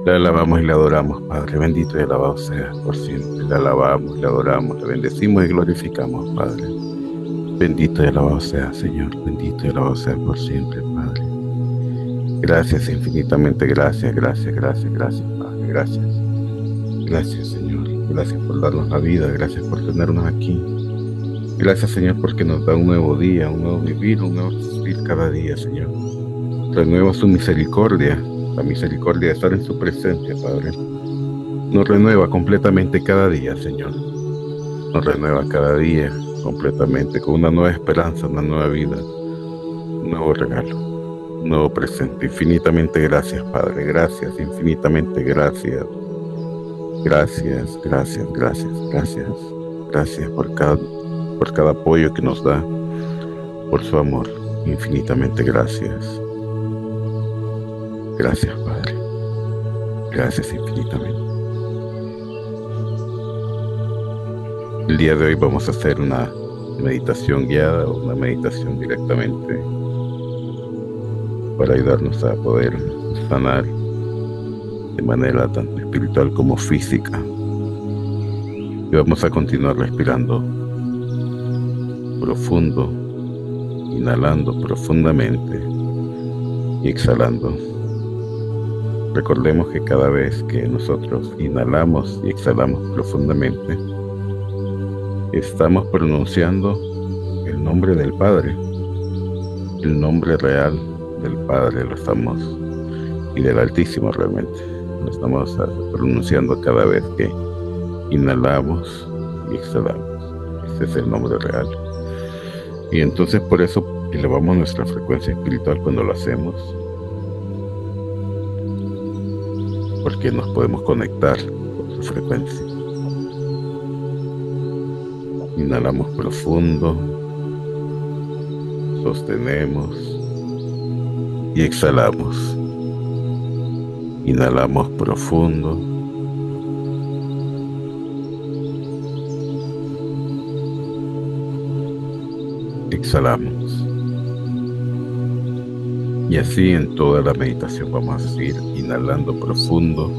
Le alabamos y le adoramos, Padre. Bendito y alabado sea por siempre. Le alabamos, le adoramos, le bendecimos y glorificamos, Padre. Bendito y alabado sea, Señor. Bendito y alabado sea por siempre, Padre. Gracias, infinitamente gracias, gracias, gracias, gracias, Padre. Gracias. Gracias, Señor. Gracias por darnos la vida. Gracias por tenernos aquí. Gracias, Señor, porque nos da un nuevo día, un nuevo vivir, un nuevo existir cada día, Señor. Renueva su misericordia, la misericordia de estar en su presencia, Padre. Nos renueva completamente cada día, Señor. Nos renueva cada día completamente con una nueva esperanza, una nueva vida, un nuevo regalo, un nuevo presente. Infinitamente gracias, Padre. Gracias, infinitamente gracias. Gracias, gracias, gracias, gracias. Gracias por cada apoyo que nos da, por su amor. Infinitamente gracias. Gracias, Padre. Gracias infinitamente. El día de hoy vamos a hacer una meditación guiada o una meditación directamente para ayudarnos a poder sanar de manera tanto espiritual como física. Y vamos a continuar respirando profundo, inhalando profundamente y exhalando. Recordemos que cada vez que nosotros inhalamos y exhalamos profundamente, estamos pronunciando el nombre del Padre, el nombre real del Padre, y del Altísimo realmente. Lo estamos pronunciando cada vez que inhalamos y exhalamos. Ese es el nombre real. Y entonces por eso elevamos nuestra frecuencia espiritual cuando lo hacemos, porque nos podemos conectar con su frecuencia. Inhalamos profundo, sostenemos y exhalamos. Inhalamos profundo, exhalamos. Y así en toda la meditación vamos a seguir inhalando profundo,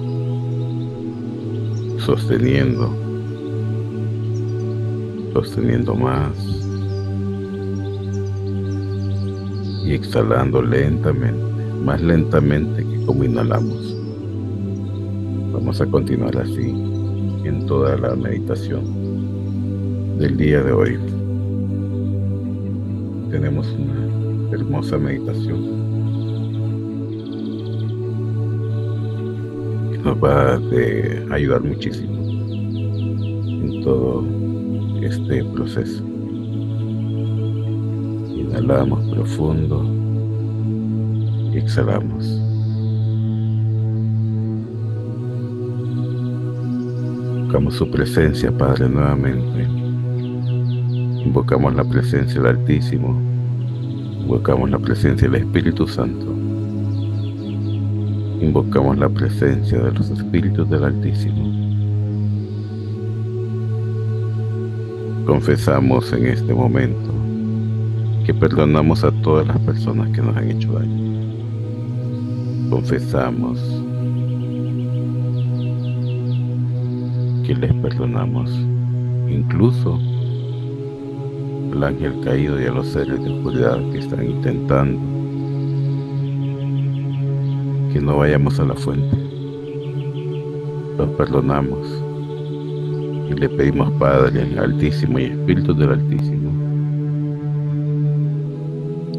sosteniendo más y exhalando lentamente, más lentamente que como inhalamos. Vamos a continuar así en toda la meditación del día de hoy. Tenemos una hermosa meditación que nos va a ayudar muchísimo en todo este proceso. Inhalamos profundo y exhalamos. Invocamos su presencia, Padre, nuevamente. Invocamos la presencia del Altísimo. Invocamos la presencia del Espíritu Santo. Invocamos la presencia de los Espíritus del Altísimo. Confesamos en este momento que perdonamos a todas las personas que nos han hecho daño. Confesamos que les perdonamos incluso al ángel caído y a los seres de oscuridad que están intentando que no vayamos a la fuente. Los perdonamos y le pedimos, Padre Altísimo y Espíritu del Altísimo,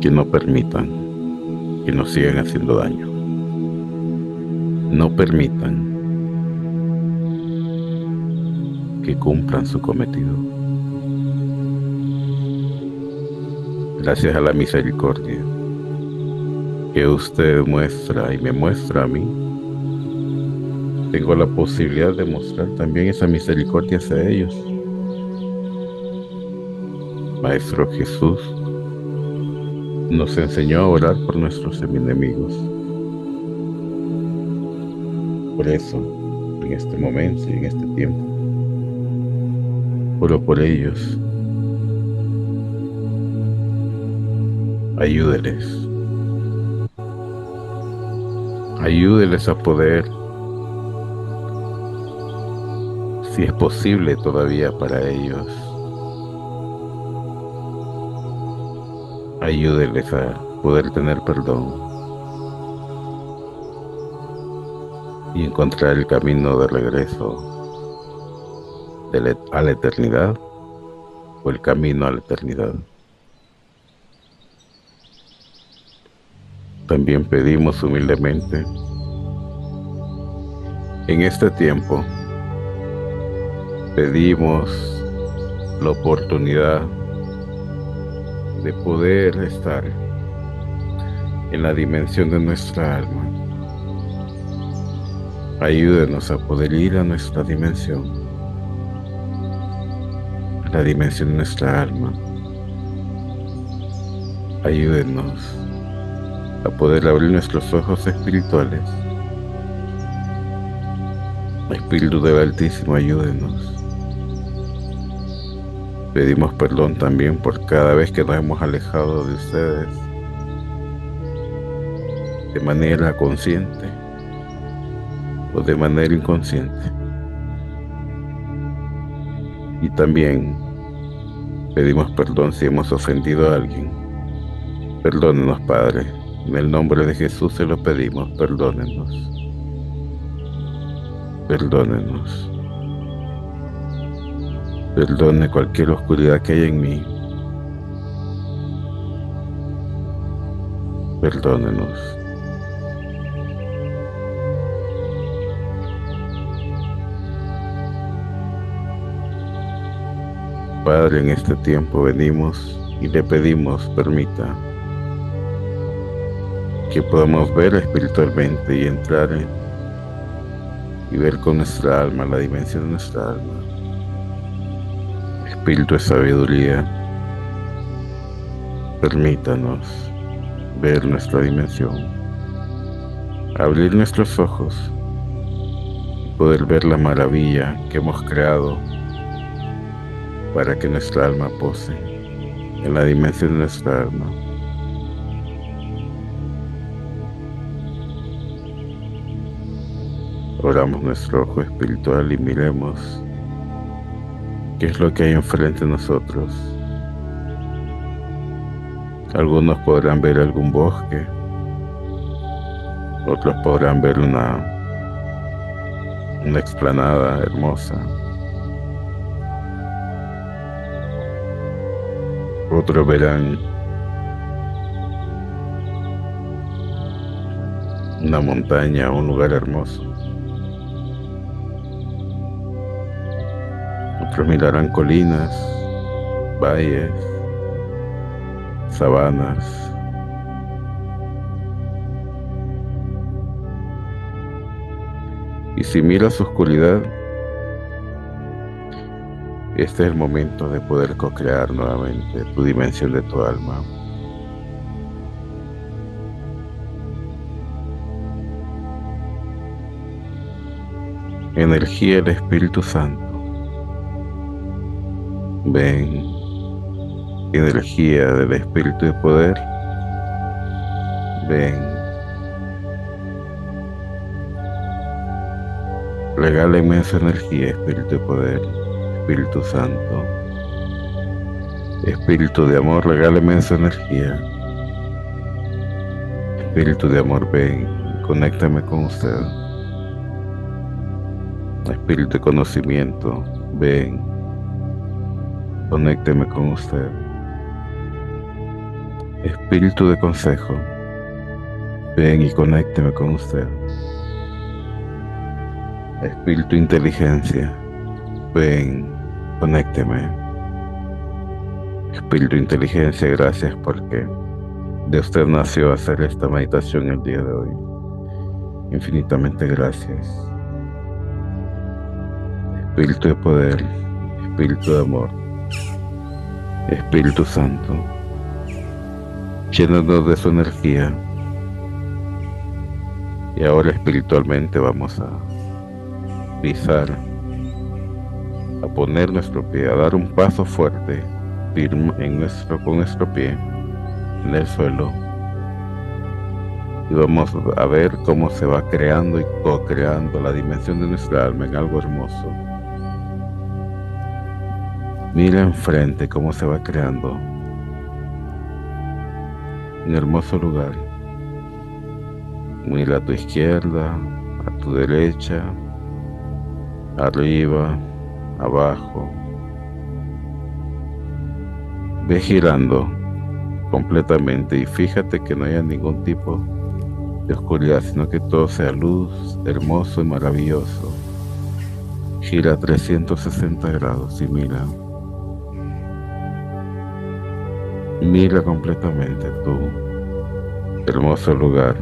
que no permitan que nos sigan haciendo daño. No permitan que cumplan su cometido. Gracias a la misericordia que usted muestra y me muestra a mí, tengo la posibilidad de mostrar también esa misericordia hacia ellos. Maestro Jesús nos enseñó a orar por nuestros enemigos. Por eso, en este momento y en este tiempo, oro por ellos. Ayúdeles. Ayúdeles a poder, si es posible todavía para ellos, ayúdeles a poder tener perdón y encontrar el camino de regreso a la eternidad o el camino a la eternidad. También pedimos humildemente en este tiempo, pedimos la oportunidad de poder estar en la dimensión de nuestra alma. Ayúdenos a poder ir a nuestra dimensión, a la dimensión de nuestra alma. Ayúdenos a poder abrir nuestros ojos espirituales. Espíritu del Altísimo, ayúdenos. Pedimos perdón también por cada vez que nos hemos alejado de ustedes de manera consciente o de manera inconsciente. Y también pedimos perdón si hemos ofendido a alguien. Perdónenos, Padre. En el nombre de Jesús se lo pedimos. Perdónenos. Perdónenos. Perdone cualquier oscuridad que haya en mí. Perdónenos. Padre, en este tiempo venimos y le pedimos, permita que podamos ver espiritualmente y entrar y ver con nuestra alma, la dimensión de nuestra alma. Espíritu de sabiduría, permítanos ver nuestra dimensión, abrir nuestros ojos y poder ver la maravilla que hemos creado para que nuestra alma pose en la dimensión de nuestra alma. Abramos nuestro ojo espiritual y miremos qué es lo que hay enfrente de nosotros. Algunos podrán ver algún bosque, otros podrán ver una explanada hermosa, otros verán una montaña, un lugar hermoso. Otros mirarán colinas, valles, sabanas. Y si miras oscuridad, este es el momento de poder co-crear nuevamente tu dimensión de tu alma. Energía del Espíritu Santo. Ven, energía del Espíritu de poder. Ven. Regálame esa energía, Espíritu de poder, Espíritu Santo. Espíritu de amor, regálame esa energía. Espíritu de amor, ven, conéctame con usted. Espíritu de conocimiento, ven, conécteme con usted. Espíritu de consejo, ven y conécteme con usted. Espíritu de inteligencia, ven, conécteme. Espíritu de inteligencia, gracias porque de usted nació hacer esta meditación el día de hoy. Infinitamente gracias. Espíritu de poder, Espíritu de amor, Espíritu Santo, llénanos de su energía. Y ahora espiritualmente vamos a pisar, a poner nuestro pie, a dar un paso fuerte, firme con nuestro pie en el suelo. y vamos a ver cómo se va creando y co-creando la dimensión de nuestra alma en algo hermoso. Mira enfrente cómo se va creando un hermoso lugar. Mira a tu izquierda, a tu derecha, arriba, abajo. Ve girando completamente y fíjate que no haya ningún tipo de oscuridad, sino que todo sea luz, hermoso y maravilloso. Gira 360 grados y mira. Mira completamente tu hermoso lugar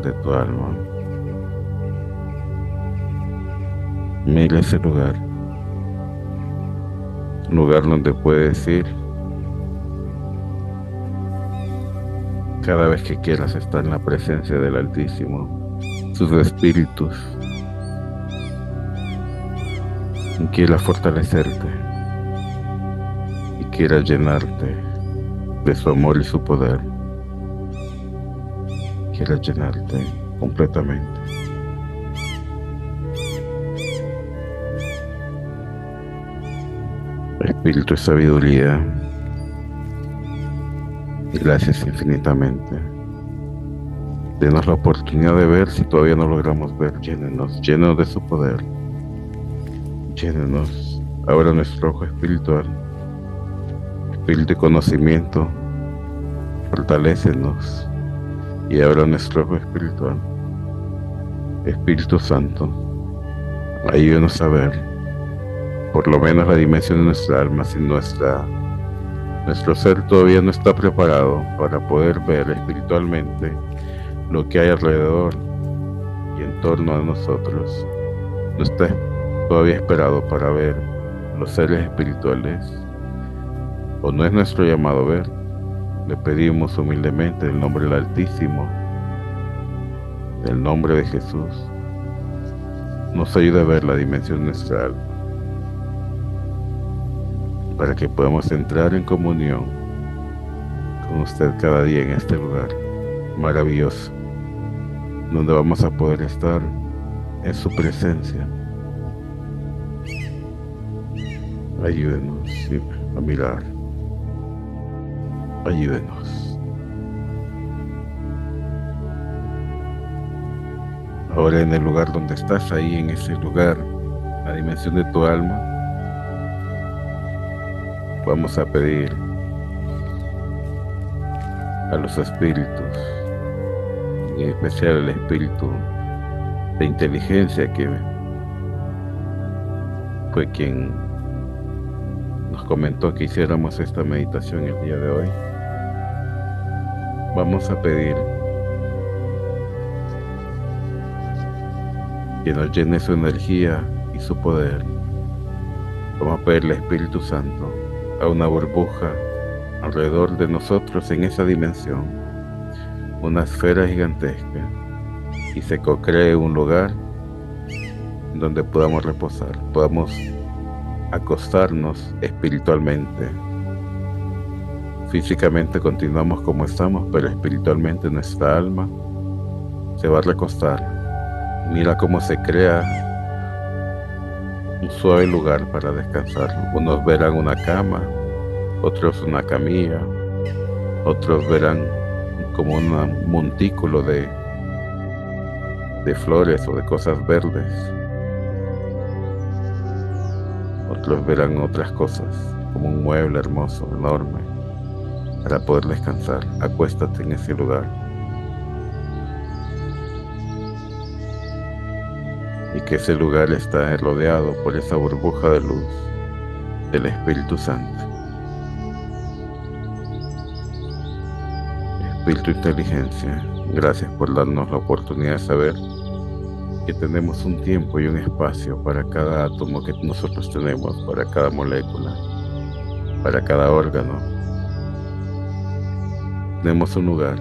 de tu alma. Mira ese lugar, un lugar donde puedes ir cada vez que quieras estar en la presencia del Altísimo, sus espíritus, y quiera fortalecerte y quiera llenarte de su amor y su poder. Quiera llenarte completamente. Espíritu de sabiduría, y gracias infinitamente. Denos la oportunidad de ver si todavía no logramos ver. Llénenos de su poder. Llénenos. Abra nuestro ojo espiritual, espíritu de conocimiento. Fortalécenos y abra nuestro ojo espiritual. Espíritu Santo, ayúdanos a ver por lo menos la dimensión de nuestra alma, si nuestro ser todavía no está preparado para poder ver espiritualmente lo que hay alrededor y en torno a nosotros. No está todavía esperado para ver los seres espirituales, o no es nuestro llamado a ver. Le pedimos humildemente en el nombre del Altísimo, en el nombre de Jesús, nos ayude a ver la dimensión de nuestra alma, para que podamos entrar en comunión con usted cada día en este lugar maravilloso, donde vamos a poder estar en su presencia. Ayúdenos a mirar. Ayúdenos. Ahora en el lugar donde estás, ahí en ese lugar, la dimensión de tu alma, vamos a pedir a los espíritus, en especial el espíritu de inteligencia que fue quien nos comentó que hiciéramos esta meditación el día de hoy. Vamos a pedir que nos llene su energía y su poder. Vamos a pedirle al Espíritu Santo a una burbuja alrededor de nosotros en esa dimensión, una esfera gigantesca, y se co-cree un lugar donde podamos reposar, podamos acostarnos espiritualmente. Físicamente continuamos como estamos, pero espiritualmente nuestra alma se va a recostar. Mira cómo se crea un suave lugar para descansar. Unos verán una cama, otros una camilla, otros verán como un montículo de flores o de cosas verdes. Otros verán otras cosas, como un mueble hermoso, enorme, para poder descansar. Acuéstate en ese lugar. Y que ese lugar está rodeado por esa burbuja de luz del Espíritu Santo. Espíritu de inteligencia, gracias por darnos la oportunidad de saber que tenemos un tiempo y un espacio para cada átomo que nosotros tenemos, para cada molécula, para cada órgano. Tenemos un lugar.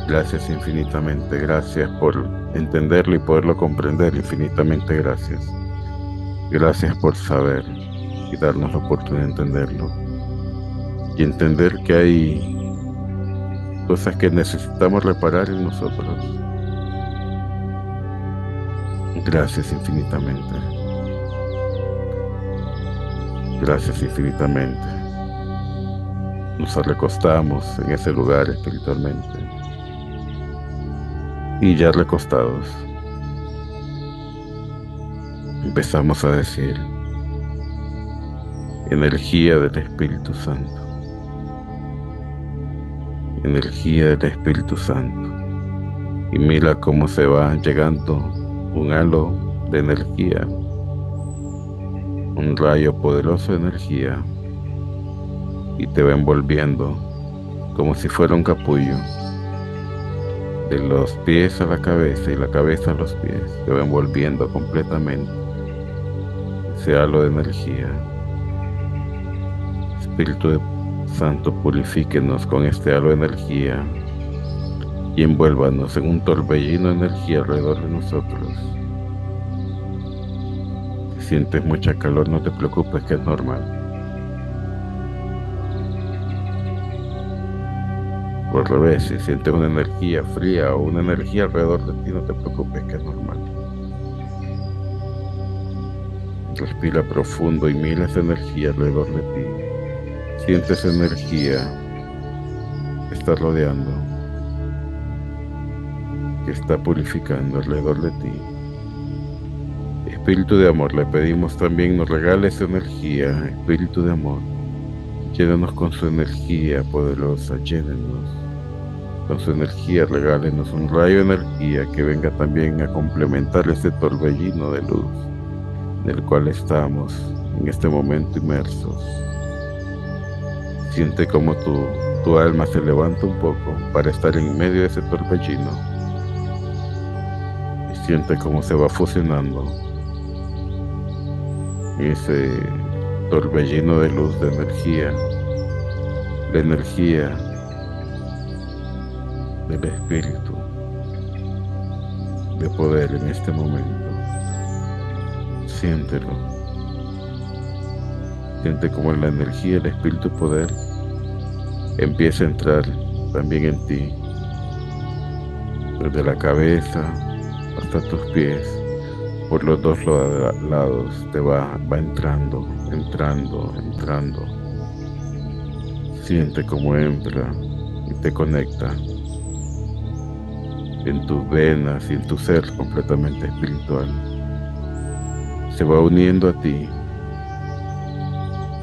Gracias infinitamente, gracias por entenderlo y poderlo comprender. Infinitamente gracias. Gracias por saber y darnos la oportunidad de entenderlo. Y entender que hay cosas que necesitamos reparar en nosotros. Gracias infinitamente. Gracias infinitamente. Nos recostamos en ese lugar espiritualmente. Y ya recostados, empezamos a decir: energía del Espíritu Santo. Energía del Espíritu Santo. Y mira cómo se va llegando un halo de energía, un rayo poderoso de energía, y te va envolviendo como si fuera un capullo, de los pies a la cabeza y la cabeza a los pies. Te va envolviendo completamente ese halo de energía. Espíritu Santo, purifíquenos con este halo de energía y envuélvanos en un torbellino de energía alrededor de nosotros. Si sientes mucha calor, no te preocupes, que es normal. Por el revés, si sientes una energía fría o una energía alrededor de ti, no te preocupes, que es normal. Respira profundo y mira esa energía alrededor de ti. Siente esa energía que está rodeando, que está purificando alrededor de ti. Espíritu de amor, le pedimos también nos regale esa energía. Espíritu de amor, llénanos con su energía poderosa, llénenos con su energía, regálenos un rayo de energía que venga también a complementar este torbellino de luz en el cual estamos en este momento inmersos. Siente como tu alma se levanta un poco para estar en medio de ese torbellino, y siente cómo se va fusionando ese torbellino de luz, de energía, la energía del Espíritu de poder en este momento. Siéntelo. Siente como la energía del Espíritu poder empieza a entrar también en ti, desde la cabeza hasta tus pies, por los dos lados, te va entrando. Siente cómo entra y te conecta en tus venas y en tu ser completamente espiritual. Se va uniendo a ti.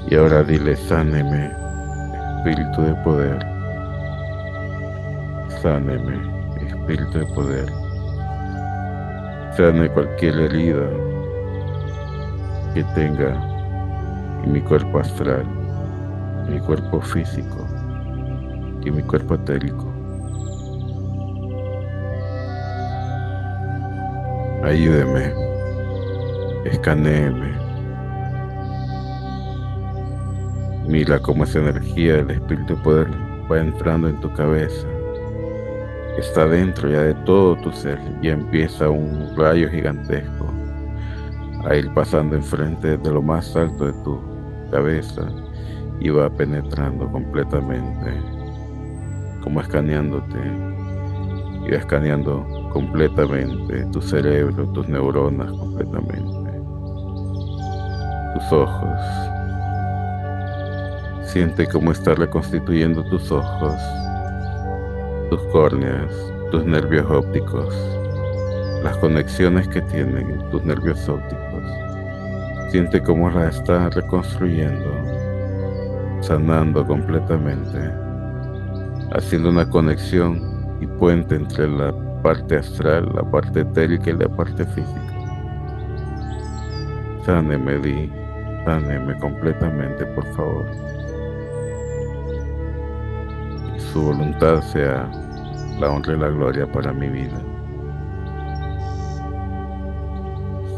Y ahora dile: sáneme, Espíritu de poder. Sáneme, Espíritu de poder. Sane cualquier herida que tenga en mi cuerpo astral, en mi cuerpo físico y en mi cuerpo etérico. Ayúdeme, escanéeme. Mira cómo esa energía del Espíritu de poder va entrando en tu cabeza. Está dentro ya de todo tu ser, y empieza un rayo gigantesco a ir pasando enfrente de lo más alto de tu cabeza, y va penetrando completamente, como escaneándote, y va escaneando completamente tu cerebro, tus neuronas completamente, tus ojos. Siente cómo está reconstituyendo tus ojos, tus córneas, tus nervios ópticos, las conexiones que tienen tus nervios ópticos. Siente cómo la está reconstruyendo, sanando completamente, haciendo una conexión y puente entre la parte astral, la parte etérica y la parte física. Sáneme, sáneme completamente, por favor. Que su voluntad sea la honra y la gloria para mi vida.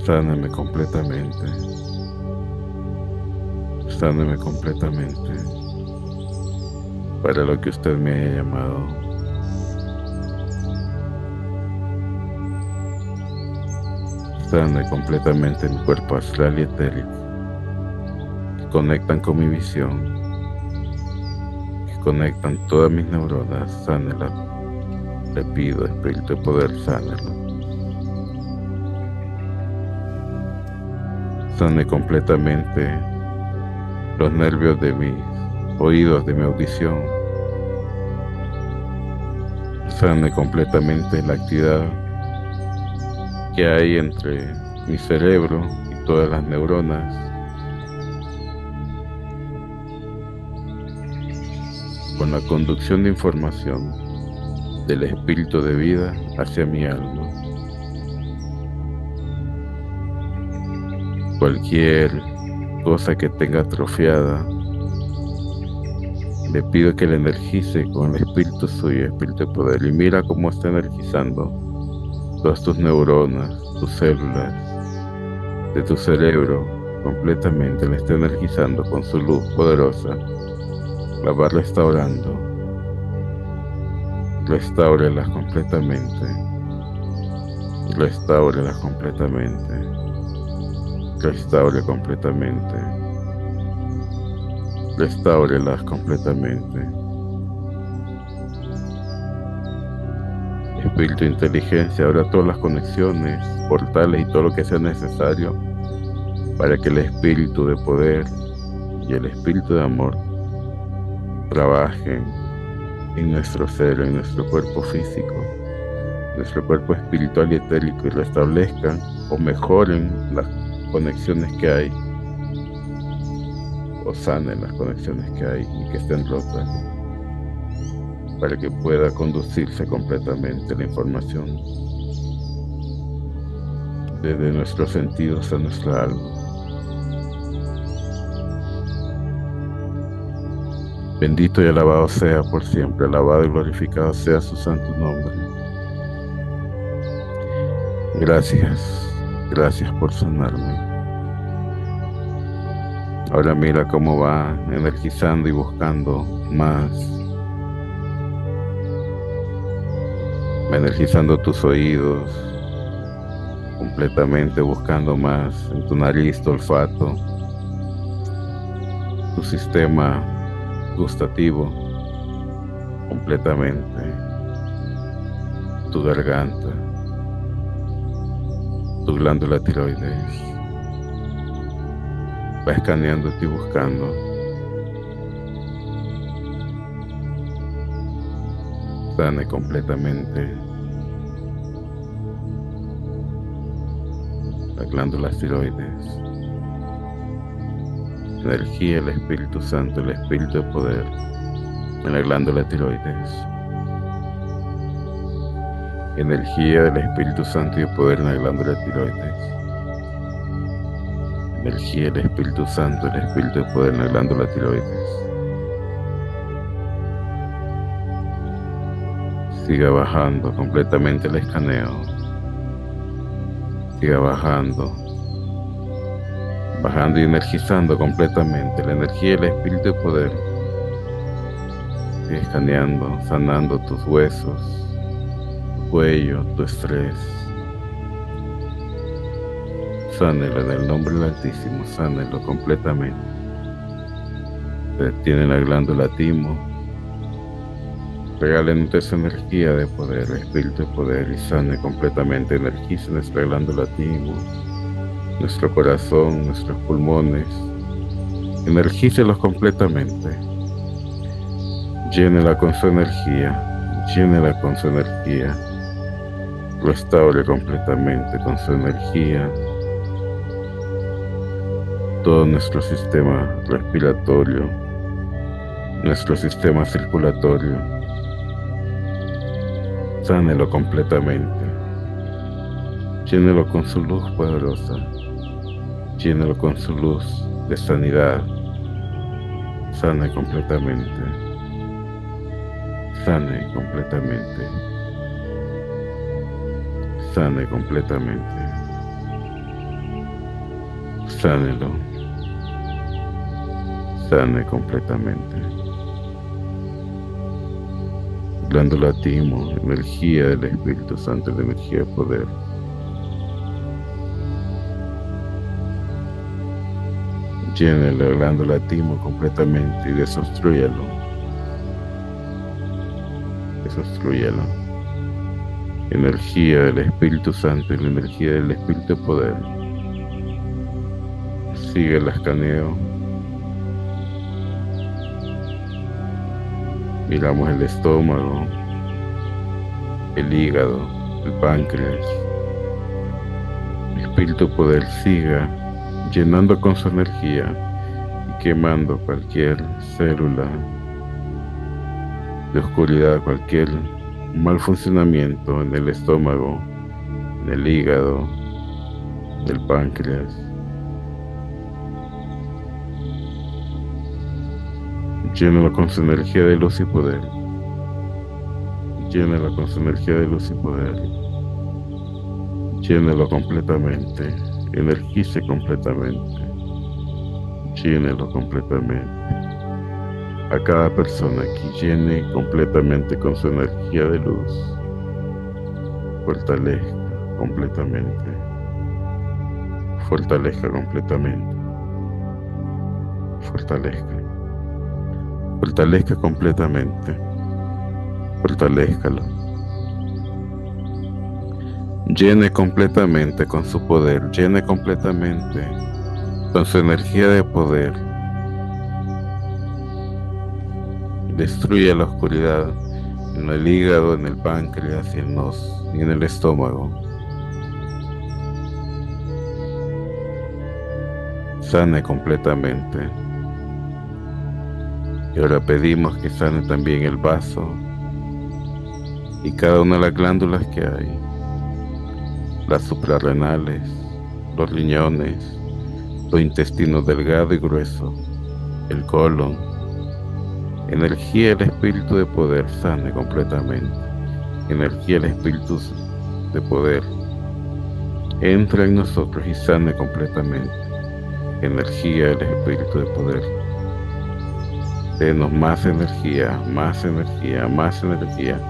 Sáneme completamente. Sáneme completamente para lo que usted me haya llamado. Sane completamente mi cuerpo astral y etérico, que conectan con mi visión, que desconectan todas mis neuronas, sánelas. Le pido, Espíritu de poder, sánelo. Sane completamente los nervios de mis oídos, de mi audición. Sane completamente la actividad que hay entre mi cerebro y todas las neuronas. Con la conducción de información del espíritu de vida hacia mi alma. Cualquier cosa que tenga atrofiada, le pido que le energice con el espíritu suyo, espíritu de poder. Y mira cómo está energizando todas tus neuronas, tus células de tu cerebro completamente. Le está energizando con su luz poderosa. La va restaurando. Restáurelas completamente. Restáurelas completamente. Restaure completamente. Restáurelas completamente. Espíritu de inteligencia, abra todas las conexiones, portales y todo lo que sea necesario para que el espíritu de poder y el espíritu de amor trabajen en nuestro ser, en nuestro cuerpo físico, nuestro cuerpo espiritual y etérico, y restablezcan o mejoren las conexiones que hay, o sanen las conexiones que hay y que estén rotas, para que pueda conducirse completamente la información desde nuestros sentidos a nuestra alma. Bendito y alabado sea por siempre, alabado y glorificado sea su santo nombre. Gracias por sanarme. Ahora mira cómo va energizando y buscando más. Va energizando tus oídos completamente, buscando más en tu nariz, tu olfato, tu sistema gustativo completamente, tu garganta, tu glándula tiroides. Va escaneándote y buscando. Sane completamente las glándulas tiroides. Energía del Espíritu Santo, el Espíritu de poder en la glándula tiroides. Energía del Espíritu Santo y de poder en la glándula tiroides. Energía del Espíritu Santo, el Espíritu de poder en la glándula tiroides. Siga bajando completamente el escaneo. Siga bajando y energizando completamente la energía del Espíritu de poder. Sigue escaneando, sanando tus huesos, tu cuello, tu estrés. Sánelo en el nombre del Altísimo, sánelo completamente. Se detiene la glándula timo. Regalen esa energía de poder, espíritu de poder, y sane completamente. Energice nuestra glándula timo, nuestro corazón, nuestros pulmones. Energicélos completamente. Llénela con su energía. Llénela con su energía. Restaure completamente con su energía todo nuestro sistema respiratorio, nuestro sistema circulatorio. Sánelo completamente. Llénelo con su luz poderosa. Llénelo con su luz de sanidad. Sane completamente. Sane completamente. Sane completamente. Sánelo. Sane completamente. Glándula timo, energía del Espíritu Santo, la energía de poder. Llene la glándula timo completamente y desobstrúyalo. destrúyela. Energía del Espíritu Santo y la energía del Espíritu de poder. Sigue el escaneo. Miramos el estómago, el hígado, el páncreas. El Espíritu de poder siga llenando con su energía y quemando cualquier célula de oscuridad, cualquier mal funcionamiento en el estómago, en el hígado, del páncreas. Llénalo con su energía de luz y poder. Llénalo con su energía de luz y poder. Llénalo completamente. Energice completamente. Llénelo completamente. A cada persona que llene completamente con su energía de luz. Fortalezca completamente. Fortalezca completamente. Fortalezca. Fortalezca completamente. Fortalézcalo. Llene completamente con su poder. Llene completamente con su energía de poder. Destruye la oscuridad en el hígado, en el páncreas y en el estómago. Sane completamente. Y ahora pedimos que sane también el vaso y cada una de las glándulas que hay, las suprarrenales, los riñones, los intestinos delgado y grueso, el colon. Energía del Espíritu de poder sane completamente. Energía del Espíritu de poder entra en nosotros y sane completamente. Energía del Espíritu de poder. Denos más energía, más energía, más energía.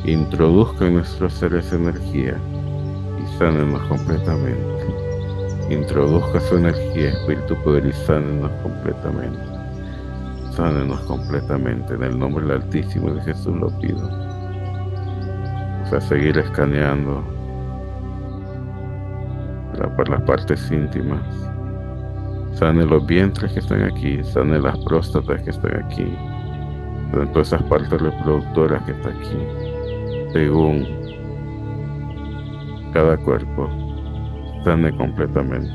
Introduzca en nuestros seres energía y sánenos completamente. Introduzca su energía, Espíritu poder y sánenos completamente. Sánenos completamente. En el nombre del Altísimo de Jesús lo pido. Vamos a seguir escaneando por las partes íntimas. Sane los vientres que están aquí, sane las próstatas que están aquí, sane todas esas partes reproductoras que están aquí, según cada cuerpo, sane completamente,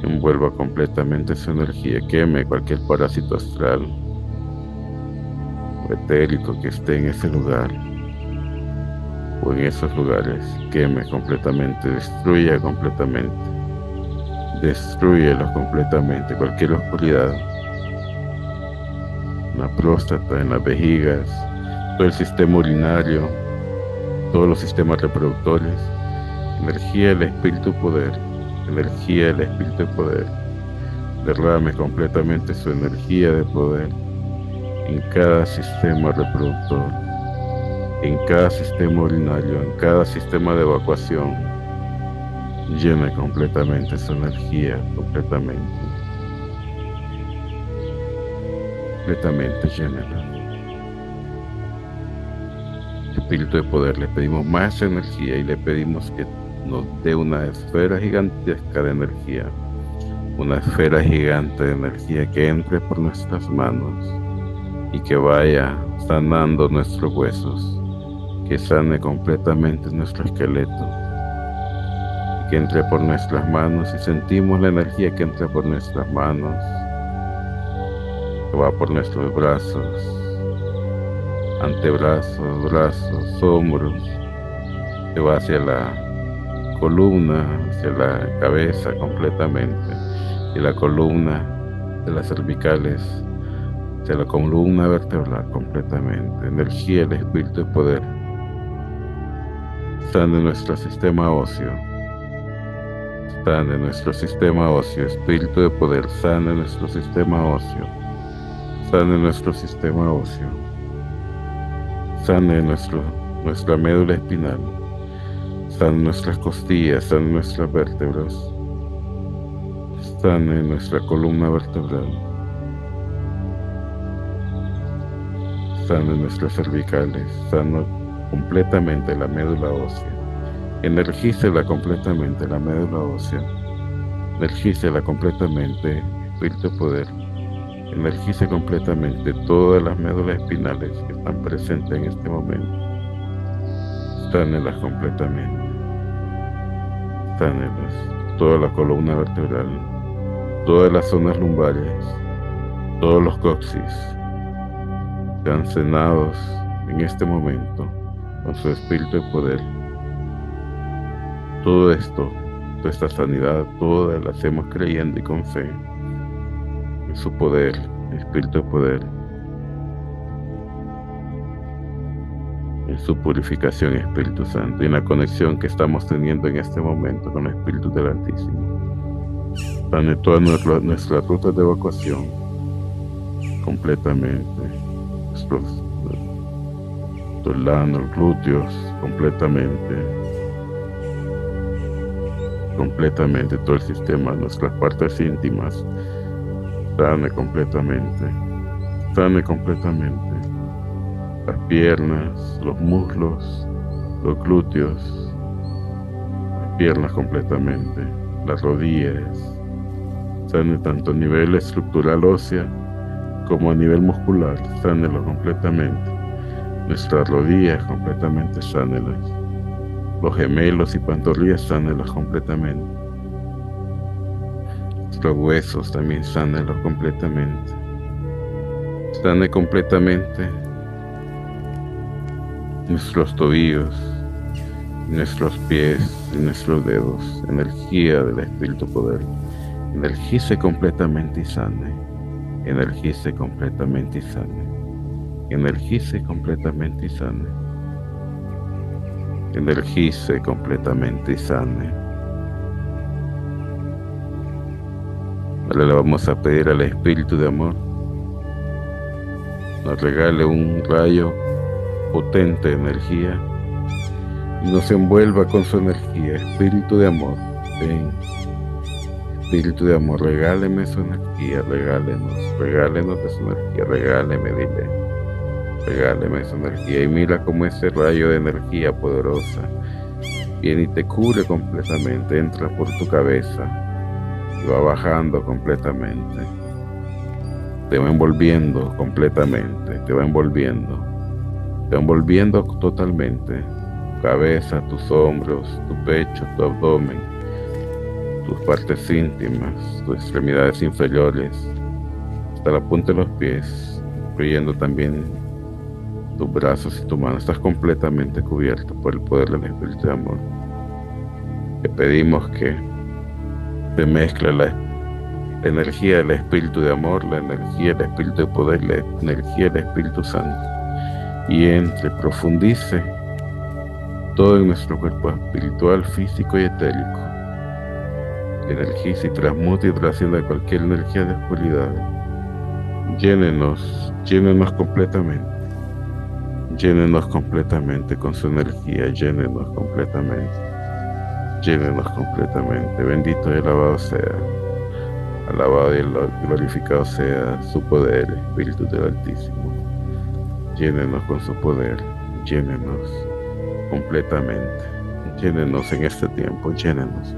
envuelva completamente su energía, queme cualquier parásito astral o etérico que esté en ese lugar o en esos lugares, queme completamente, destruya completamente. Destrúyelos completamente, cualquier oscuridad, en la próstata, en las vejigas, todo el sistema urinario, todos los sistemas reproductores, energía del Espíritu poder, energía del Espíritu poder, derrame completamente su energía de poder en cada sistema reproductor, en cada sistema urinario, en cada sistema de evacuación. Llena completamente su energía, completamente llénala. Espíritu de poder, le pedimos más energía y le pedimos que nos dé una esfera gigantesca de energía, una esfera gigante de energía que entre por nuestras manos y que vaya sanando nuestros huesos, que sane completamente nuestro esqueleto, que entre por nuestras manos y sentimos la energía que entra por nuestras manos, que va por nuestros brazos, antebrazos, brazos, hombros, que va hacia la columna, hacia la cabeza completamente, y la columna de las cervicales, hacia la columna vertebral completamente. Energía del Espíritu de poder sane nuestro sistema óseo. Sane nuestro sistema óseo, Espíritu de poder, sane nuestro sistema óseo, sane nuestro sistema óseo, sane nuestra médula espinal, sane nuestras costillas, sane nuestras vértebras, sane nuestra columna vertebral, Sane nuestras cervicales, sano completamente la médula ósea. Energicela completamente la médula ósea. Energicela completamente, Espíritu de Poder. Energice completamente todas las médulas espinales que están presentes en este momento. Sánelas completamente. Sánelas. Toda la columna vertebral, todas las zonas lumbares, todos los coxis, sean sanados en este momento con su Espíritu de Poder. Todo esto, toda esta sanidad, toda la hacemos creyendo y con fe en su poder, Espíritu de Poder, en su purificación, Espíritu Santo, y en la conexión que estamos teniendo en este momento con el Espíritu del Altísimo. Sane todas nuestras rutas de evacuación completamente, nuestros lanos, glúteos, completamente todo el sistema, nuestras partes íntimas, sane completamente, las piernas, los muslos, los glúteos, las piernas completamente, las rodillas, sane tanto a nivel estructural ósea como a nivel muscular, sánelo completamente. Nuestras rodillas completamente sánelas. Los gemelos y pantorrillas sánelos completamente. Nuestros huesos también sánelos completamente. Sane completamente nuestros tobillos, nuestros pies y nuestros dedos. Energía del Espíritu Poder. Energice completamente y sane. Energice completamente y sane. Energice completamente y sane. Energice completamente y sane. Ahora le vamos a pedir al Espíritu de Amor nos regale un rayo potente de energía y nos envuelva con su energía. Espíritu de Amor, ven. Espíritu de Amor, regáleme su energía, regálenos de su energía, regáleme, dile. Regáleme su energía y mira cómo ese rayo de energía poderosa viene y te cubre completamente, entra por tu cabeza y va bajando completamente, te va envolviendo completamente, te va envolviendo totalmente, tu cabeza, tus hombros, tu pecho, tu abdomen, tus partes íntimas, tus extremidades inferiores, hasta la punta de los pies, incluyendo también tus brazos y tu mano. Estás completamente cubierto por el poder del Espíritu de Amor. Te pedimos que te mezcle la energía del Espíritu de Amor, la energía del Espíritu de Poder, la energía del Espíritu Santo, y entre, profundice todo en nuestro cuerpo espiritual, físico y etérico. Energice y transmute y trascienda cualquier energía de oscuridad. Llénenos completamente con su energía, llénenos completamente. Bendito y alabado sea, alabado y glorificado sea su poder, Espíritu del Altísimo. Llénenos con su poder, llénenos completamente, llénenos en este tiempo, llénenos.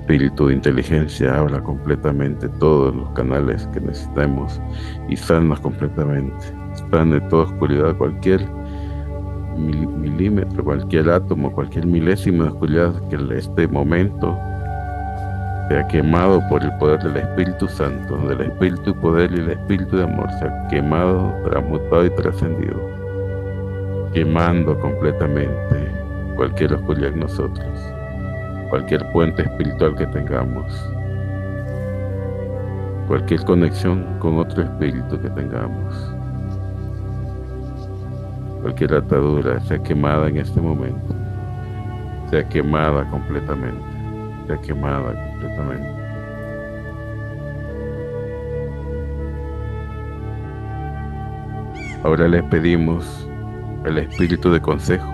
Espíritu de inteligencia, habla completamente todos los canales que necesitemos y sana completamente. Sane toda oscuridad, cualquier milímetro, cualquier átomo, cualquier milésimo de oscuridad que en este momento sea quemado por el poder del Espíritu Santo, del Espíritu de Poder y el Espíritu de Amor, sea quemado, transmutado y trascendido, quemando completamente cualquier oscuridad en nosotros, cualquier puente espiritual que tengamos, cualquier conexión con otro espíritu que tengamos, cualquier atadura sea quemada en este momento, sea quemada completamente. Ahora les pedimos al espíritu de consejo,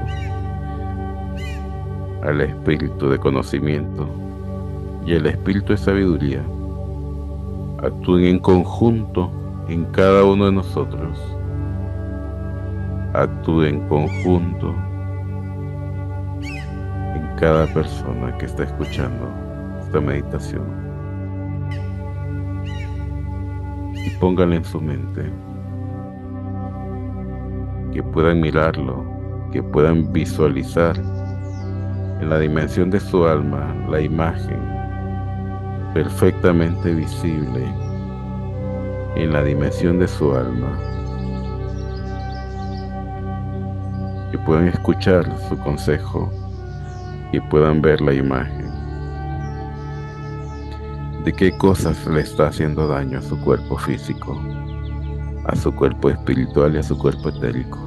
al espíritu de conocimiento y el espíritu de sabiduría actúen en conjunto en cada uno de nosotros. Actúe en conjunto en cada persona que está escuchando esta meditación. Y póngale en su mente, que puedan mirarlo, que puedan visualizar en la dimensión de su alma la imagen perfectamente visible en la dimensión de su alma, que puedan escuchar su consejo, que puedan ver la imagen de qué cosas le está haciendo daño a su cuerpo físico, a su cuerpo espiritual y a su cuerpo etérico.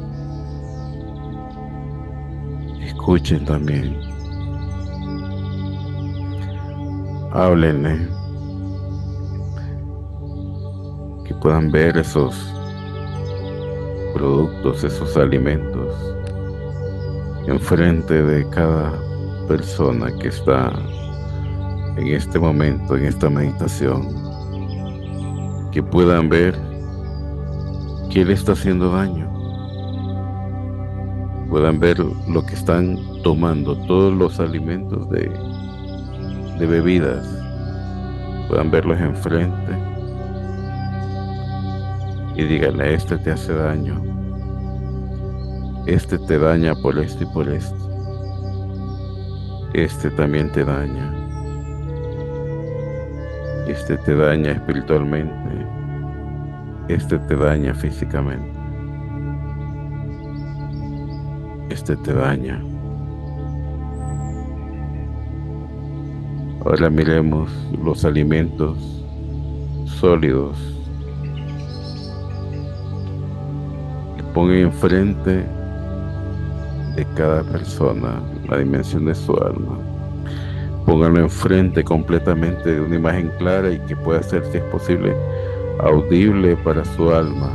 Escuchen también, háblenle, que puedan ver esos productos, esos alimentos enfrente de cada persona que está en este momento, en esta meditación, que puedan ver qué le está haciendo daño, puedan ver lo que están tomando, todos los alimentos de bebidas, puedan verlos enfrente y díganle: este te hace daño, este te daña por esto y por esto, este también te daña, este te daña espiritualmente, este te daña físicamente, este te daña. Ahora miremos los alimentos sólidos que pongan enfrente de cada persona, la dimensión de su alma. Pónganlo enfrente completamente de una imagen clara y que pueda ser, si es posible, audible para su alma.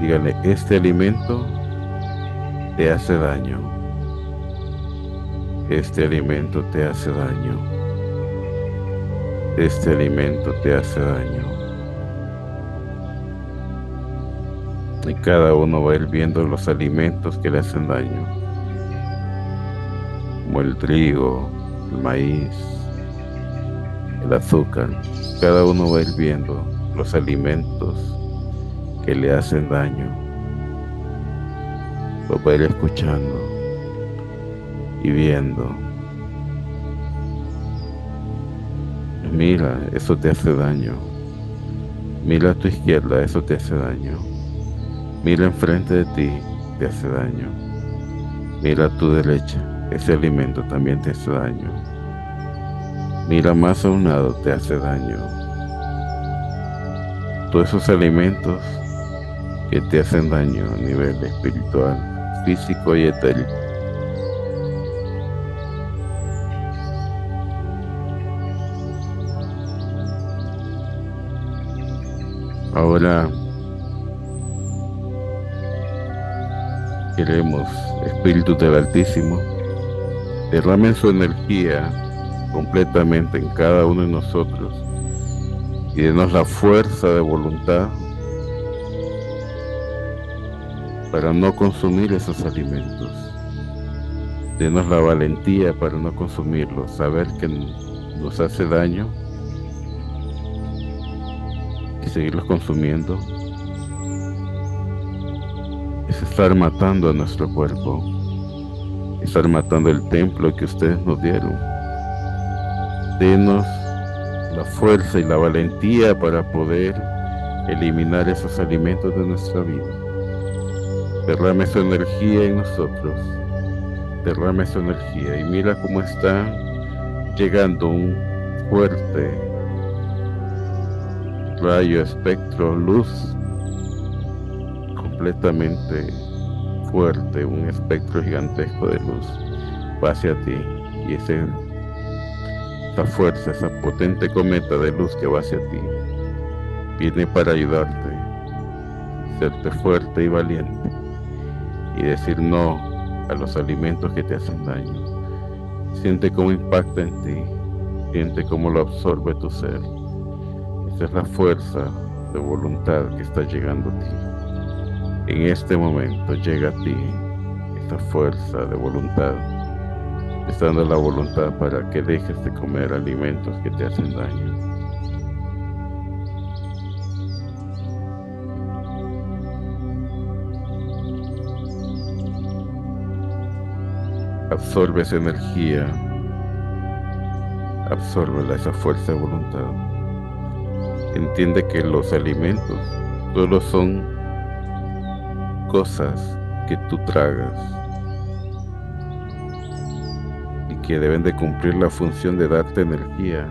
Díganle: este alimento te hace daño, este alimento te hace daño, este alimento te hace daño. Y cada uno va a ir viendo los alimentos que le hacen daño, como el trigo, el maíz, el azúcar. Cada uno va a ir viendo los alimentos que le hacen daño. Lo va a ir escuchando y viendo. Mira, eso te hace daño. Mira a tu izquierda, eso te hace daño. Mira enfrente de ti, te hace daño. Mira a tu derecha, ese alimento también te hace daño. Mira más a un lado, te hace daño. Todos esos alimentos que te hacen daño a nivel espiritual, físico y etérico. Ahora queremos, Espíritu del Altísimo, derramen su energía completamente en cada uno de nosotros y denos la fuerza de voluntad para no consumir esos alimentos. Denos la valentía para no consumirlos, saber que nos hace daño y seguirlos consumiendo es estar matando a nuestro cuerpo, estar matando el templo que ustedes nos dieron. Denos la fuerza y la valentía para poder eliminar esos alimentos de nuestra vida. Derrame su energía en nosotros, derrame su energía y mira cómo está llegando un fuerte rayo, espectro, luz completamente fuerte, un espectro gigantesco de luz va hacia ti, y esa fuerza, esa potente cometa de luz que va hacia ti viene para ayudarte, serte fuerte y valiente y decir no a los alimentos que te hacen daño. Siente cómo impacta en ti, siente cómo lo absorbe tu ser. Esa es la fuerza de voluntad que está llegando a ti. En este momento llega a ti esa fuerza de voluntad. Te está dando la voluntad para que dejes de comer alimentos que te hacen daño. Absorbe esa energía, absórbela, esa fuerza de voluntad. Entiende que los alimentos solo son cosas que tú tragas y que deben de cumplir la función de darte energía,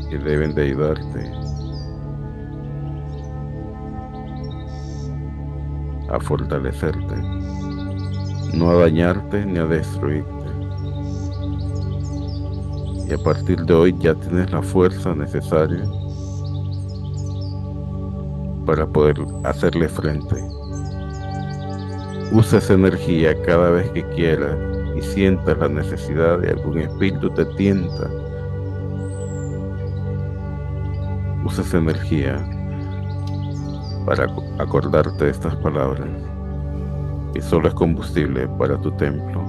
que deben de ayudarte a fortalecerte, no a dañarte ni a destruirte. Y a partir de hoy ya tienes la fuerza necesaria para poder hacerle frente. Usa esa energía cada vez que quieras y sientas la necesidad de algún espíritu te tienta. Usa esa energía para acordarte de estas palabras, que solo es combustible para tu templo.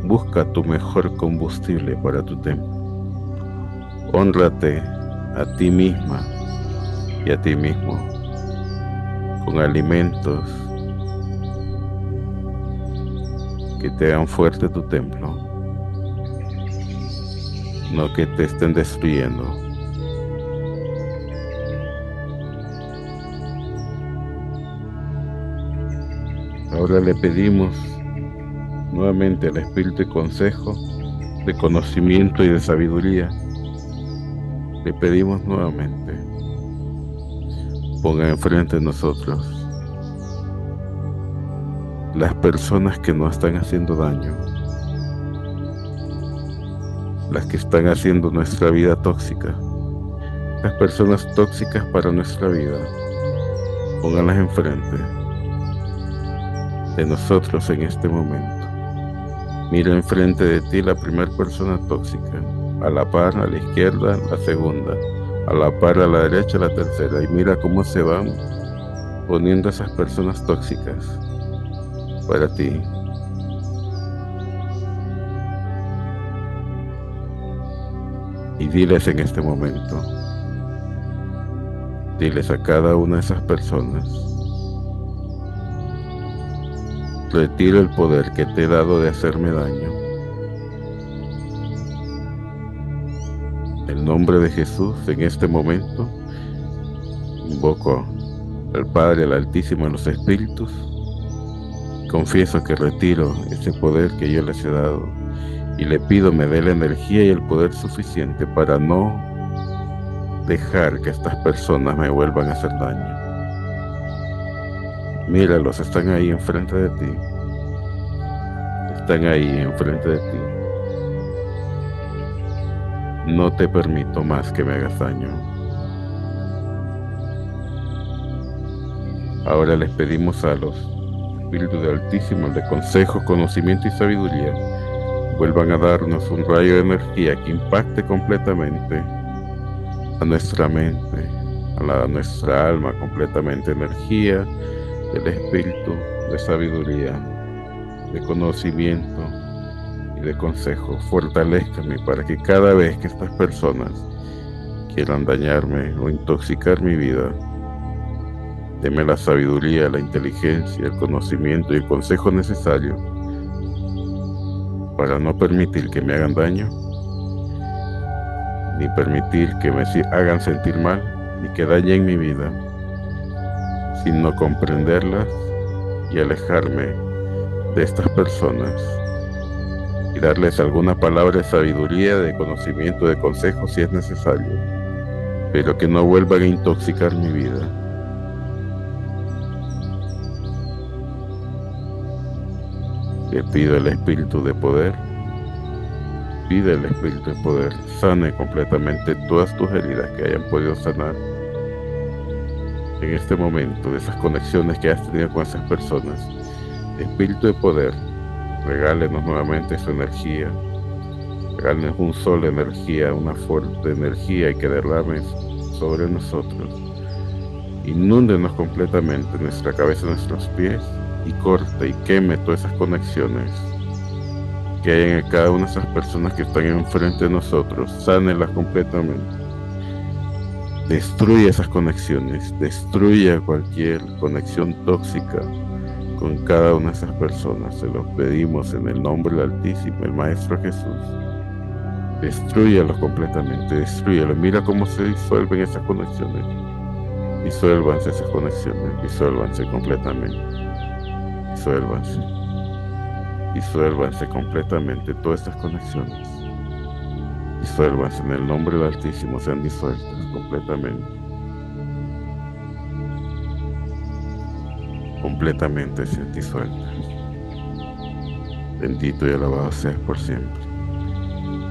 Busca tu mejor combustible para tu templo. Hónrate a ti misma y a ti mismo con alimentos que te hagan fuerte tu templo, no que te estén destruyendo. Ahora le pedimos nuevamente al Espíritu de consejo, de conocimiento y de sabiduría. Le pedimos nuevamente, ponga enfrente de nosotros las personas que nos están haciendo daño, las que están haciendo nuestra vida tóxica, las personas tóxicas para nuestra vida. Pónganlas enfrente de nosotros en este momento. Mira enfrente de ti la primera persona tóxica, a la par, a la izquierda, la segunda, a la par, a la derecha, la tercera, y mira cómo se van poniendo esas personas tóxicas para ti. Y diles en este momento, diles a cada una de esas personas: retiro el poder que te he dado de hacerme daño. En el nombre de Jesús, en este momento, invoco al Padre, al Altísimo, a los Espíritus. Confieso que retiro ese poder que yo les he dado y le pido me dé la energía y el poder suficiente para no dejar que estas personas me vuelvan a hacer daño. Míralos, están ahí enfrente de ti. Están ahí enfrente de ti. No te permito más que me hagas daño. Ahora les pedimos a los Espíritus del Altísimo, de consejo, conocimiento y sabiduría, vuelvan a darnos un rayo de energía que impacte completamente a nuestra mente, a nuestra alma, completamente energía del Espíritu de sabiduría, de conocimiento y de consejo. Fortalézcame para que cada vez que estas personas quieran dañarme o intoxicar mi vida, deme la sabiduría, la inteligencia, el conocimiento y el consejo necesario para no permitir que me hagan daño, ni permitir que me hagan sentir mal, ni que dañen mi vida, sino comprenderlas y alejarme de estas personas y darles alguna palabra de sabiduría, de conocimiento, de consejo si es necesario, pero que no vuelvan a intoxicar mi vida. Le pido el Espíritu de poder, pide el Espíritu de poder, sane completamente todas tus heridas que hayan podido sanar en este momento, de esas conexiones que has tenido con esas personas. Espíritu de poder, regálenos nuevamente su energía, Háganos un sol de energía, una fuerte energía y que derrame sobre nosotros. Inúndenos completamente nuestra cabeza, nuestros pies y corte y queme todas esas conexiones que hay en cada una de esas personas que están enfrente de nosotros. Sánelas completamente. Destruya esas conexiones, destruya cualquier conexión tóxica con cada una de esas personas. Se los pedimos en el nombre del Altísimo, el Maestro Jesús. Destrúyalos completamente, destrúyalos. Mira cómo se disuelven esas conexiones. Disuélvanse esas conexiones, disuélvanse completamente. Disuélvanse. Disuélvanse completamente todas estas conexiones. Disuélvanse en el nombre del Altísimo, sean disueltas completamente. Completamente sean disueltas. Bendito y alabado seas por siempre.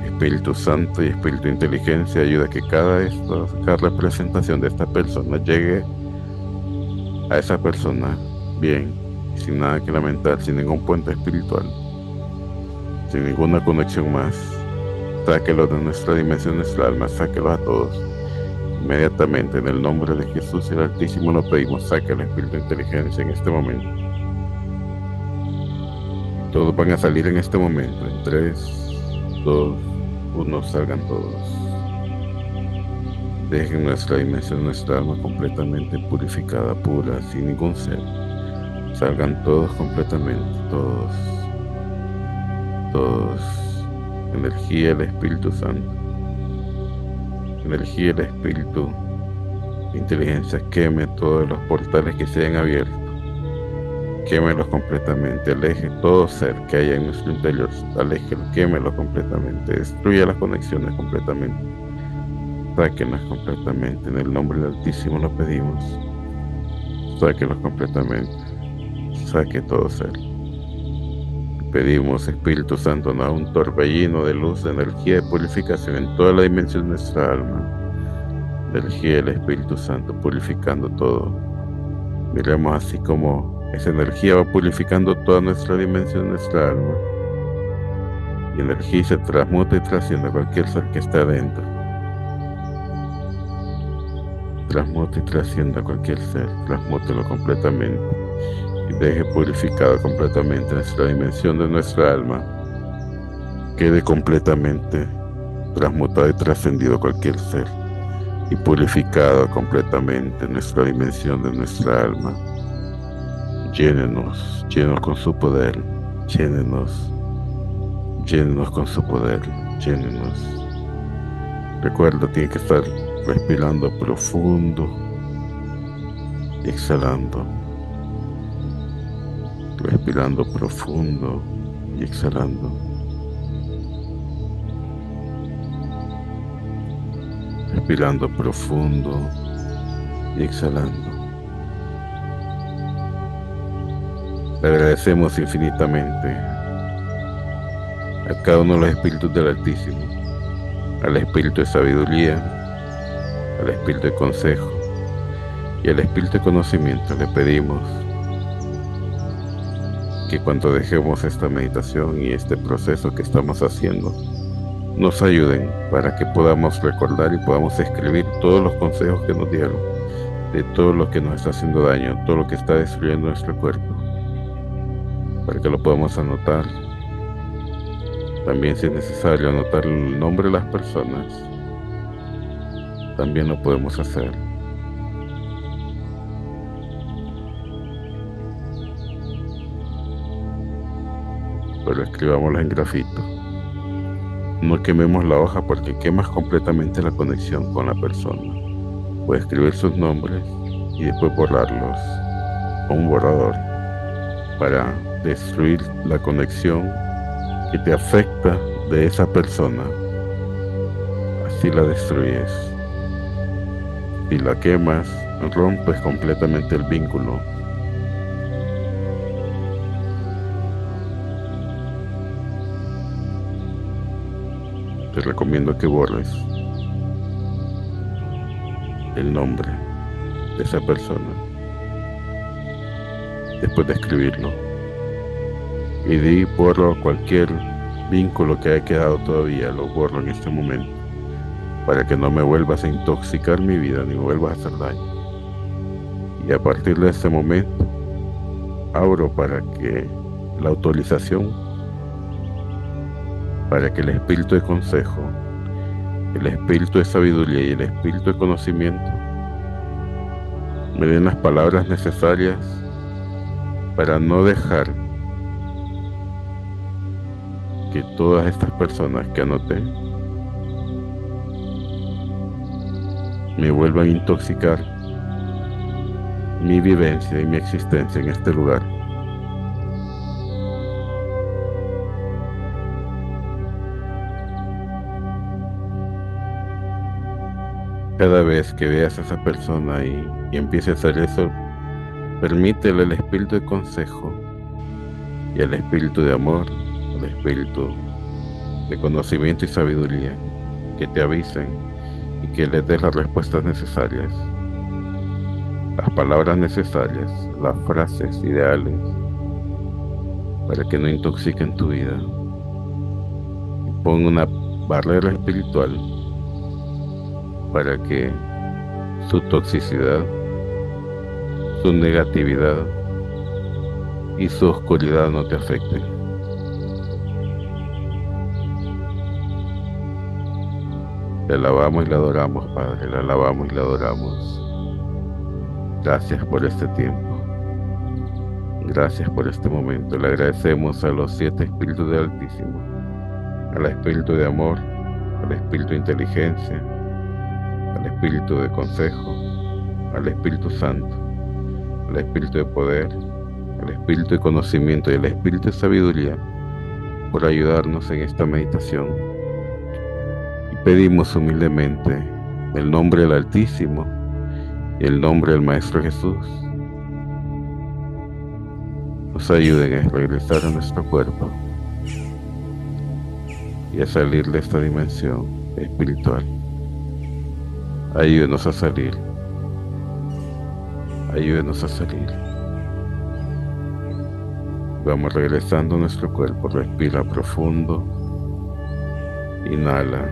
Espíritu Santo y Espíritu de Inteligencia, ayuda a que cada representación de esta persona llegue a esa persona bien, sin nada que lamentar, sin ningún puente espiritual, sin ninguna conexión más. Sáquelos de nuestra dimensión, nuestra alma, sáquelos a todos. Inmediatamente, en el nombre de Jesús el Altísimo, lo pedimos, saque el Espíritu de Inteligencia en este momento. Todos van a salir en este momento, en 3, 2, 1, salgan todos. Dejen nuestra dimensión, nuestra alma completamente purificada, pura, sin ningún ser. Salgan todos completamente, todos. Energía del Espíritu Santo. Energía del Espíritu. Inteligencia, queme todos los portales que se hayan abierto. Quémelos completamente, aleje todo ser que haya en nuestro interior, aléjelo, quémelo completamente, destruya las conexiones completamente, sáquenlas completamente, en el nombre del Altísimo lo pedimos, sáquenlos completamente, saque todo ser. Pedimos, Espíritu Santo, no, un torbellino de luz, de energía, de purificación en toda la dimensión de nuestra alma, energía del Espíritu Santo, purificando todo. Miremos así como esa energía va purificando toda nuestra dimensión, nuestra alma. Y energía se transmuta y trasciende a cualquier ser que esté adentro. Transmuta y trasciende a cualquier ser. Transmútelo completamente. Y deje purificado completamente nuestra dimensión de nuestra alma. Quede completamente transmutado y trascendido a cualquier ser. Y purificado completamente nuestra dimensión de nuestra alma. Llénenos con su poder, llénenos con su poder, llénenos. Recuerda, tiene que estar respirando profundo y exhalando. Respirando profundo y exhalando. Respirando profundo y exhalando. Le agradecemos infinitamente a cada uno de los espíritus del Altísimo, al espíritu de sabiduría, al espíritu de consejo y al espíritu de conocimiento. Le pedimos que cuando dejemos esta meditación y este proceso que estamos haciendo, nos ayuden para que podamos recordar y podamos escribir todos los consejos que nos dieron, de todo lo que nos está haciendo daño, todo lo que está destruyendo nuestro cuerpo, para que lo podamos anotar. También, si es necesario, anotar el nombre de las personas, también lo podemos hacer. Pero escribámoslo en grafito. No quememos la hoja porque quemas completamente la conexión con la persona. Puedes escribir sus nombres y después borrarlos con un borrador para destruir la conexión que te afecta de esa persona. Así la destruyes. Si la quemas, rompes completamente el vínculo. Te recomiendo que borres el nombre de esa persona después de escribirlo. Y borro cualquier vínculo que haya quedado todavía, lo borro en este momento, para que no me vuelvas a intoxicar mi vida ni me vuelvas a hacer daño. Y a partir de este momento, abro para que la autorización, para que el espíritu de consejo, el espíritu de sabiduría y el espíritu de conocimiento me den las palabras necesarias para no dejar que todas estas personas que anoté me vuelvan a intoxicar mi vivencia y mi existencia en este lugar. Cada vez que veas a esa persona y empiece a hacer eso, permítele al espíritu de consejo y al espíritu de amor, al espíritu de conocimiento y sabiduría que te avisen y que les des las respuestas necesarias, las palabras necesarias, las frases ideales para que no intoxiquen tu vida. Y pon una barrera espiritual para que su toxicidad, su negatividad y su oscuridad no te afecten. Le alabamos y le adoramos, Padre, le alabamos y le adoramos. Gracias por este tiempo. Gracias por este momento. Le agradecemos a los 7 espíritus del Altísimo, al espíritu de amor, al espíritu de inteligencia, al espíritu de consejo, al Espíritu Santo, al espíritu de poder, al espíritu de conocimiento y al espíritu de sabiduría por ayudarnos en esta meditación. Y pedimos humildemente el nombre del Altísimo y el nombre del Maestro Jesús nos ayuden a regresar a nuestro cuerpo y a salir de esta dimensión espiritual. Ayúdenos a salir. Ayúdenos a salir. Vamos regresando a nuestro cuerpo. Respira profundo. Inhala.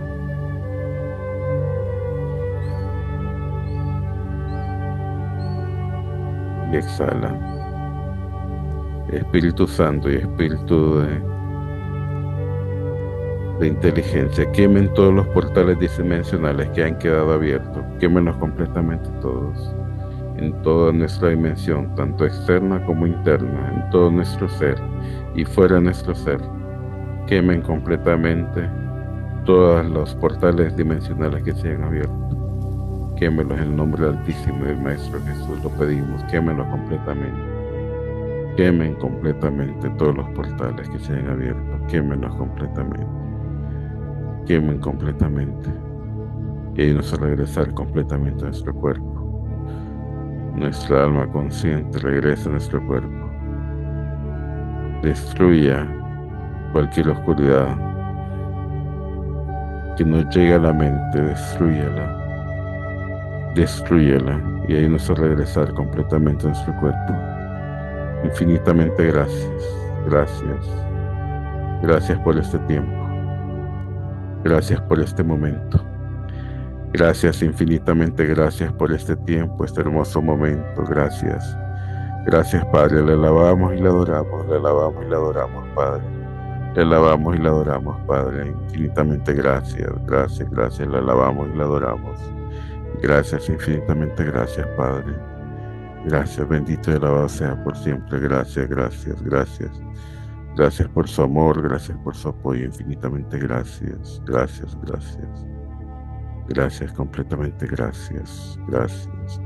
Y exhala. Espíritu Santo y Espíritu de inteligencia, quemen todos los portales dimensionales que han quedado abiertos, quémenlos completamente todos, en toda nuestra dimensión, tanto externa como interna, en todo nuestro ser y fuera de nuestro ser. Quemen completamente todos los portales dimensionales que se hayan abierto. Quémelos en el nombre del Altísimo y del Maestro Jesús, lo pedimos, quémelos completamente. Quemen completamente todos los portales que se hayan abierto, quémelos completamente. Quemen completamente y ayúdenos a regresar completamente a nuestro cuerpo. Nuestra alma consciente regresa a nuestro cuerpo. Destruya cualquier oscuridad que nos llegue a la mente, destrúyela y ayúdenos a regresar completamente a nuestro cuerpo. Infinitamente gracias por este tiempo. Gracias por este momento. Gracias, infinitamente gracias por este tiempo, este hermoso momento. Gracias. Gracias, Padre. Le alabamos y le adoramos. Le alabamos y le adoramos, Padre. Le alabamos y le adoramos, Padre. Infinitamente gracias. Le alabamos y le adoramos. Gracias, infinitamente gracias, Padre. Gracias, bendito y alabado sea por siempre. Gracias. Gracias por su amor, gracias por su apoyo, infinitamente gracias. Gracias, completamente gracias. Gracias.